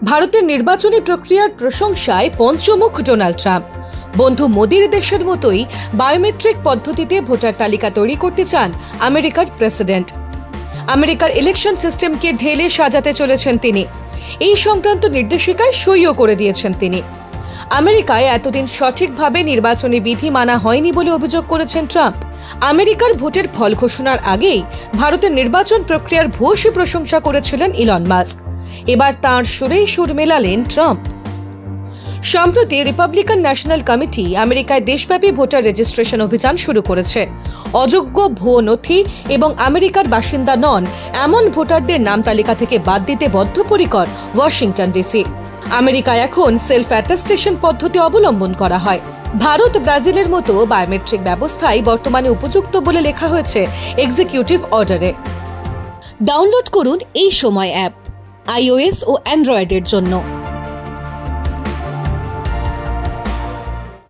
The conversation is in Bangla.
ভারতের নির্বাচনী প্রক্রিয়ার প্রশংসায় পঞ্চমুখ ডোনাল্ড ট্রাম্প। বন্ধু মোদির দেশের মতোই বায়োমেট্রিক পদ্ধতিতে ভোটার তালিকা তৈরি করতে চান আমেরিকার প্রেসিডেন্ট। আমেরিকার ইলেকশন সিস্টেমকে ঢেলে সাজাতে চলেছেন তিনি। এই সংক্রান্ত নির্দেশিকায় সইও করে দিয়েছেন তিনি। আমেরিকায় এতদিন সঠিকভাবে নির্বাচনী বিধি মানা হয়নি বলে অভিযোগ করেছেন ট্রাম্প। আমেরিকার ভোটের ফল ঘোষণার আগেই ভারতের নির্বাচন প্রক্রিয়ার ভূয়সী প্রশংসা করেছিলেন ইলন মাস্ক। এবার তাঁর সুরেই সুর মেলালেন ট্রাম্প। সম্প্রতি রিপাবলিকান ন্যাশনাল কমিটি আমেরিকায় দেশব্যাপী ভোটার রেজিস্ট্রেশন অভিযান শুরু করেছে। অযোগ্য ভুয়ো নথি এবং আমেরিকার বাসিন্দা নন এমন ভোটারদের নাম তালিকা থেকে বাদ দিতে বদ্ধপরিকর ওয়াশিংটন ডিসি। আমেরিকায় এখন সেলফ অ্যাটেস্টেশন পদ্ধতি অবলম্বন করা হয়। ভারত ব্রাজিলের মতো বায়োমেট্রিক ব্যবস্থাই বর্তমানে উপযুক্ত বলে লেখা হয়েছে এক্সিকিউটিভ অর্ডারে। ডাউনলোড করুন এই সময় অ্যাপ iOS ও অ্যান্ড্রয়েডের জন্য।